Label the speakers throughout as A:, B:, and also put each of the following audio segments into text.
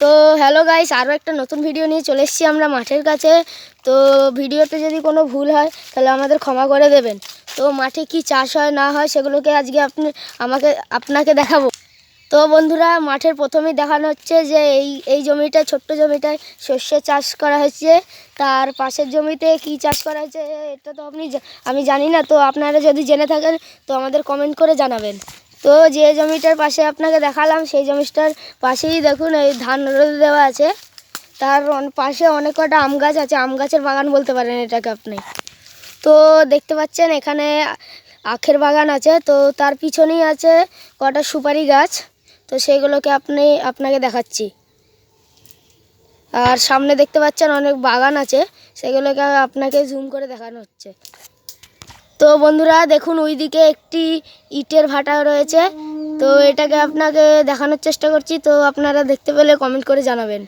A: তো hello guys, আরও একটা নতুন ভিডিও নিয়ে চলে এসেছি আমরা মাঠের কাছে। তো ভিডিওতে যদি কোনো ভুল হয় তাহলে আমাদের ক্ষমা করে দেবেন। তো মাঠে কি চাষ হয় না হয় সেগুলোকে আজকে আপনাকে দেখাবো। তো বন্ধুরা, মাঠের প্রথমেই দেখানো হচ্ছে যে এই জমিটা, ছোট্ট জমিটায় সর্ষে চাষ করা হয়েছে। তার পাশের জমিতে কি চাষ করা হয়েছে এটা তো আমি জানি না। তো আপনারা যদি জেনে থাকেন তো আমাদের কমেন্ট করে জানাবেন। তো যে জমিটার পাশে আপনাকে দেখালাম সেই জমিটার পাশেই দেখুন এই ধান রোদে দেওয়া আছে। তার পাশে অনেক কটা আম গাছ আছে, আম গাছের বাগান বলতে পারেন এটাকে আপনি। তো দেখতে পাচ্ছেন এখানে আখের বাগান আছে। তো তার পিছনেই আছে কটা সুপারি গাছ। তো সেইগুলোকে আপনাকে দেখাচ্ছি। আর সামনে দেখতে পাচ্ছেন অনেক বাগান আছে, সেগুলোকে আপনাকে জুম করে দেখানো হচ্ছে। তো বন্ধুরা দেখুন, ওইদিকে একটি ইটের ভাটা রয়েছে। তো এটাকে আপনাকে দেখানোর চেষ্টা করছি। তো আপনারা দেখতে পেলে কমেন্ট করে জানাবেন।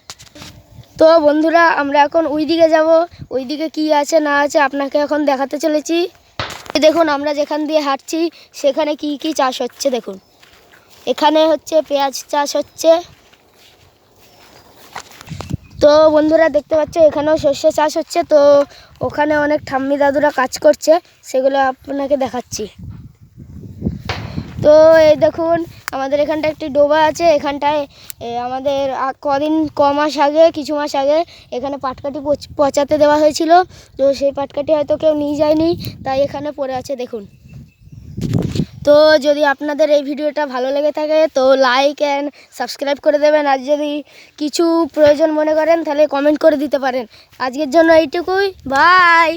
A: তো বন্ধুরা, আমরা এখন ওইদিকে যাব। ওইদিকে কি আছে না আছে আপনাকে এখন দেখাতে চলেছি। দেখুন আমরা যেখান দিয়ে হাঁটছি সেখানে কি কি চাষ হচ্ছে দেখুন। এখানে হচ্ছে পেঁয়াজ চাষ হচ্ছে। তো বন্ধুরা দেখতে পাচ্ছ এখানেও সর্ষে চাষ হচ্ছে। তো ওখানে অনেক ঠাম্মি দাদুরা কাজ করছে, সেগুলো আপনাকে দেখাচ্ছি। তো এই দেখুন আমাদের এখানটা একটি ডোবা আছে। এখানটায় আমাদের কিছু মাস আগে এখানে পাটকাঠি পচাতে দেওয়া হয়েছিল। তো সেই পাটকাঠি হয়তো কেউ নিয়ে যায়নি, তাই এখানে পড়ে আছে দেখুন। তো যদি আপনাদের এই ভিডিওটা ভালো লেগে থাকে তো লাইক অ্যান্ড সাবস্ক্রাইব করে দেবেন। আর যদি কিছু প্রয়োজন মনে করেন তাহলে কমেন্ট করে দিতে পারেন। আজকের জন্য এইটুকুই, বাই।